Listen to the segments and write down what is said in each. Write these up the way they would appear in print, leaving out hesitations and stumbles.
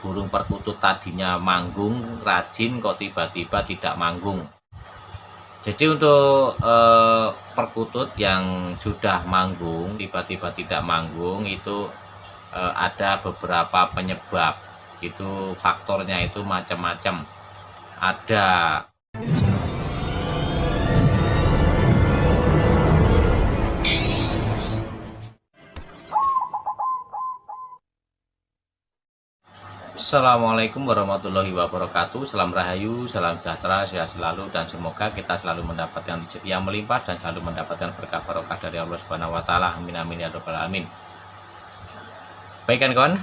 burung perkutut tadinya manggung rajin kok tiba-tiba tidak manggung. Jadi untuk perkutut yang sudah manggung tiba-tiba tidak manggung itu ada beberapa penyebab. Itu faktornya itu macam-macam. Ada Assalamualaikum warahmatullahi wabarakatuh. Salam rahayu, salam sejahtera, sehat selalu, dan semoga kita selalu mendapatkan rezeki yang melimpah dan selalu mendapatkan berkah barokah dari Allah Subhanahu wa taala. Amin amin ya rabbal alamin. Baik kan kawan,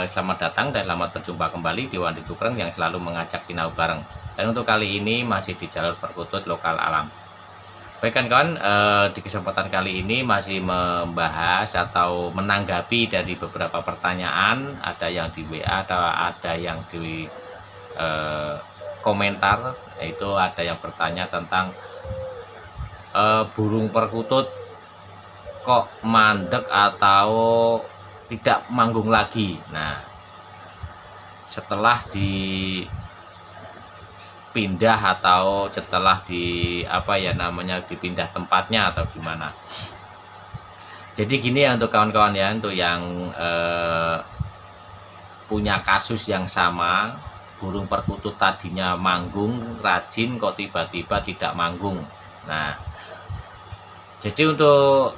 selamat datang dan selamat berjumpa kembali di Wandi Cukreng yang selalu mengajak sinau bareng. Dan untuk kali ini masih di jalur perkutut lokal alam. Baik kan kawan, di kesempatan kali ini masih membahas atau menanggapi dari beberapa pertanyaan, ada yang di WA atau ada yang di komentar. Itu ada yang bertanya tentang burung perkutut kok mandek atau tidak manggung lagi. Nah, setelah dipindah atau setelah dipindah tempatnya atau gimana. Jadi gini ya untuk kawan-kawan ya, untuk yang punya kasus yang sama, burung perkutut tadinya manggung rajin kok tiba-tiba tidak manggung. Nah, jadi untuk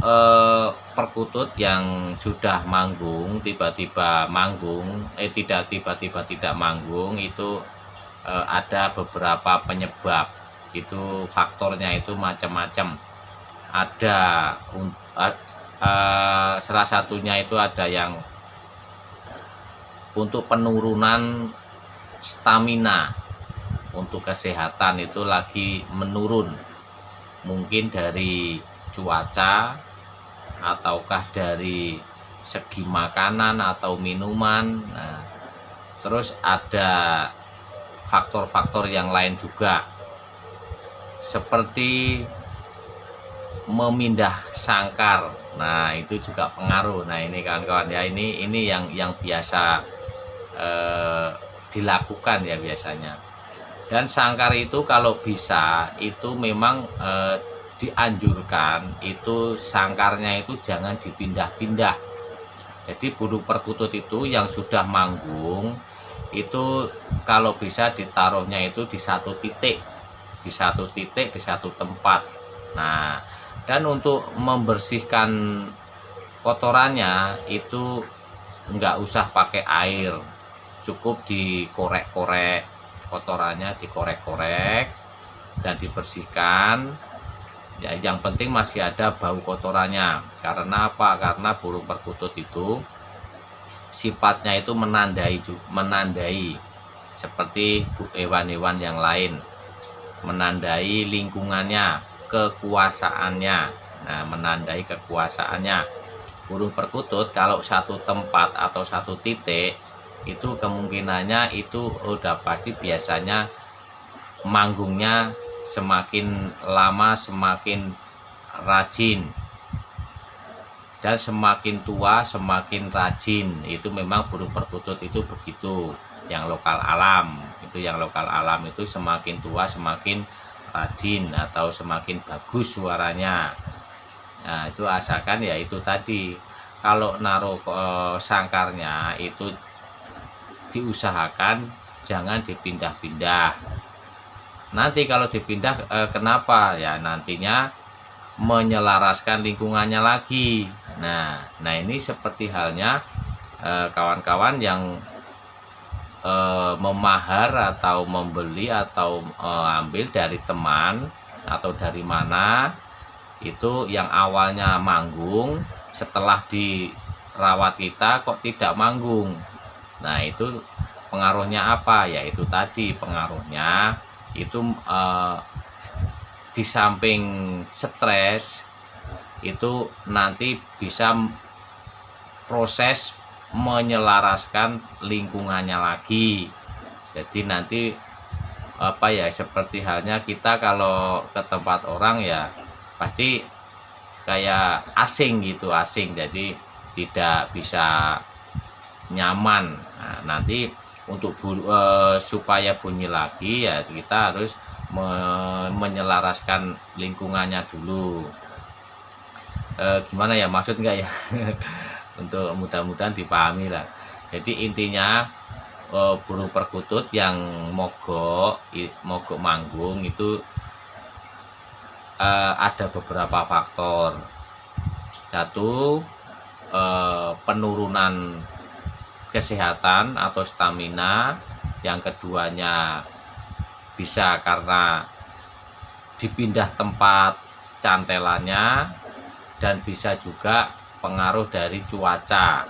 perkutut yang sudah manggung tiba-tiba manggung, tidak tiba-tiba tidak manggung itu ada beberapa penyebab. Itu faktornya itu macam-macam. Ada salah satunya itu ada yang untuk penurunan stamina, untuk kesehatan itu lagi menurun, mungkin dari cuaca ataukah dari segi makanan atau minuman. Nah, terus ada faktor-faktor yang lain juga seperti memindah sangkar. Nah, itu juga pengaruh. Nah, ini kawan-kawan ya, ini yang biasa dilakukan ya biasanya. Dan sangkar itu kalau bisa itu memang dianjurkan itu sangkarnya itu jangan dipindah-pindah. Jadi burung perkutut itu yang sudah manggung itu kalau bisa ditaruhnya itu di satu titik, di satu tempat. Nah, dan untuk membersihkan kotorannya itu enggak usah pakai air, cukup dikorek-korek kotorannya, dikorek-korek dan dibersihkan. Ya, yang penting masih ada bau kotorannya. Karena apa? Karena burung perkutut itu sifatnya itu menandai seperti hewan-hewan yang lain, menandai lingkungannya, kekuasaannya. Nah, menandai kekuasaannya. Burung perkutut kalau satu tempat atau satu titik itu kemungkinannya itu udah pasti biasanya manggungnya semakin lama semakin rajin, dan semakin tua semakin rajin. Itu memang burung perkutut itu begitu, yang lokal alam itu semakin tua semakin rajin atau semakin bagus suaranya. Nah, itu asalkan ya itu tadi, kalau naruh sangkarnya itu diusahakan jangan dipindah-pindah. Nanti kalau dipindah kenapa ya, nantinya menyelaraskan lingkungannya lagi. Nah ini seperti halnya kawan-kawan yang memahar atau membeli atau ambil dari teman atau dari mana, itu yang awalnya manggung setelah dirawat kita kok tidak manggung. Nah, itu pengaruhnya apa? Ya itu tadi pengaruhnya itu di samping stres itu nanti bisa proses menyelaraskan lingkungannya lagi. Jadi nanti seperti halnya kita kalau ke tempat orang ya pasti kayak asing gitu, jadi tidak bisa nyaman. Nah, nanti untuk supaya bunyi lagi ya kita harus menyelaraskan lingkungannya dulu. Gimana ya, maksud enggak ya? Untuk mudah-mudahan dipahami lah. Jadi intinya burung perkutut yang mogok manggung itu ada beberapa faktor. Satu, penurunan kesehatan atau stamina. Yang keduanya bisa karena dipindah tempat cantelannya, dan bisa juga pengaruh dari cuaca.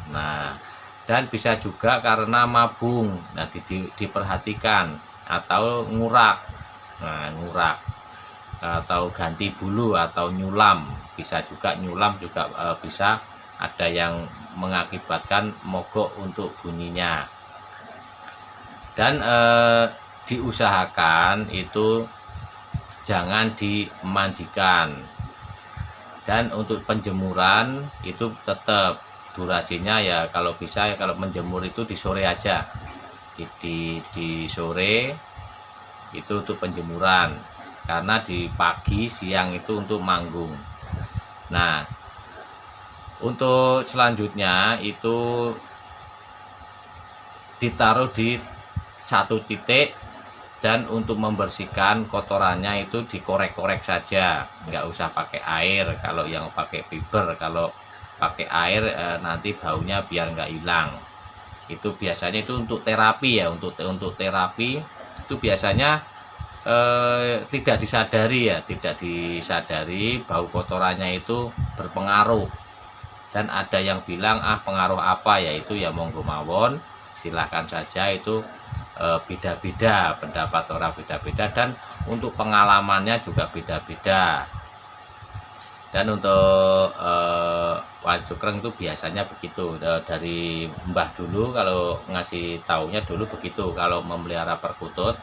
Nah, dan bisa juga karena mabung. Nah, diperhatikan, atau ngurak. Nah, ngurak atau ganti bulu atau nyulam, bisa juga nyulam juga bisa ada yang mengakibatkan mogok untuk bunyinya. Dan diusahakan itu jangan dimandikan. Dan untuk penjemuran itu tetap durasinya ya kalau bisa ya, kalau menjemur itu di sore aja, di sore itu untuk penjemuran, karena di pagi siang itu untuk manggung. Nah, untuk selanjutnya itu ditaruh di satu titik, dan untuk membersihkan kotorannya itu dikorek-korek saja, nggak usah pakai air. Kalau yang pakai fiber, kalau pakai air nanti baunya biar nggak hilang. Itu biasanya itu untuk terapi ya, untuk terapi itu biasanya tidak disadari bau kotorannya itu berpengaruh. Dan ada yang bilang pengaruh apa, yaitu ya monggo mawon, silahkan saja, itu beda-beda pendapat orang, beda-beda, dan untuk pengalamannya juga beda-beda. Dan untuk wayang cukreng itu biasanya begitu, dari mbah dulu kalau ngasih taunya dulu begitu, kalau memelihara perkutut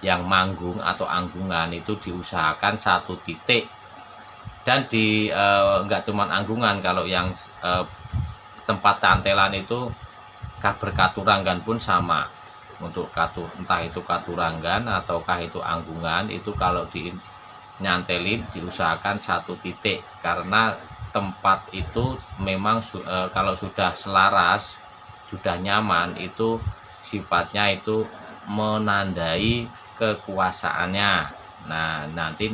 yang manggung atau anggungan itu diusahakan satu titik. Dan enggak cuman anggungan, kalau yang tempat cantelan itu berkaturanggan pun sama. Untuk entah itu katuranggan ataukah itu anggungan, itu kalau nyantelin diusahakan satu titik, karena tempat itu memang kalau sudah selaras, sudah nyaman, itu sifatnya itu menandai kekuasaannya. Nah, nanti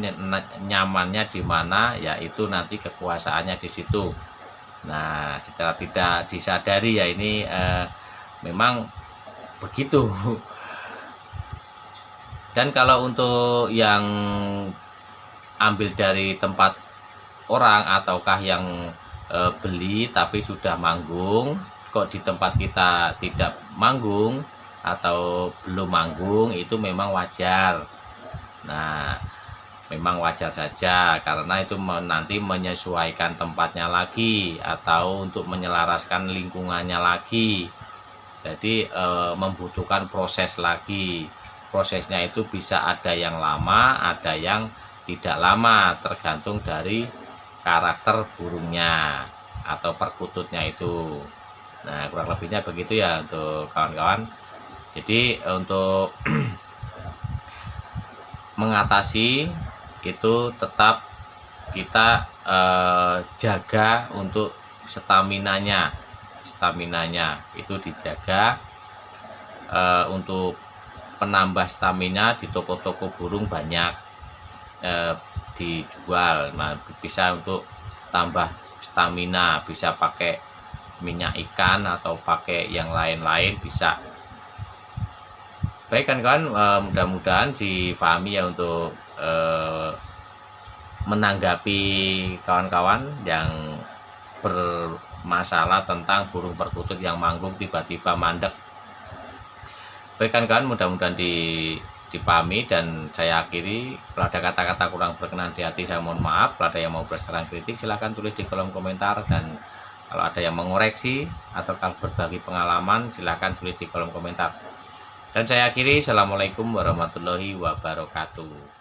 nyamannya di mana, yaitu nanti kekuasaannya di situ. Nah, secara tidak disadari ya ini memang begitu. Dan kalau untuk yang ambil dari tempat orang ataukah yang beli tapi sudah manggung, kok di tempat kita tidak manggung atau belum manggung, itu memang wajar. Nah, memang wajar saja, karena itu nanti menyesuaikan tempatnya lagi, atau untuk menyelaraskan lingkungannya lagi. Jadi membutuhkan proses lagi. Prosesnya itu bisa ada yang lama, ada yang tidak lama, tergantung dari karakter burungnya atau perkututnya itu. Nah, kurang lebihnya begitu ya untuk kawan-kawan. Jadi untuk mengatasi itu tetap kita jaga untuk staminanya itu dijaga. Untuk penambah stamina di toko-toko burung banyak dijual. Nah, bisa untuk tambah stamina, bisa pakai minyak ikan atau pakai yang lain-lain bisa. Baik kan kawan, mudah-mudahan difahami ya untuk menanggapi kawan-kawan yang bermasalah tentang burung perkutut yang manggung tiba-tiba mandek. Baik kan kawan, mudah-mudahan dipahami, dan saya akhiri. Kalau ada kata-kata kurang berkenan di hati, saya mohon maaf. Kalau ada yang mau bersaran kritik, silahkan tulis di kolom komentar, dan kalau ada yang mengoreksi atau berbagi pengalaman, silahkan tulis di kolom komentar. Dan saya akhiri, assalamualaikum warahmatullahi wabarakatuh.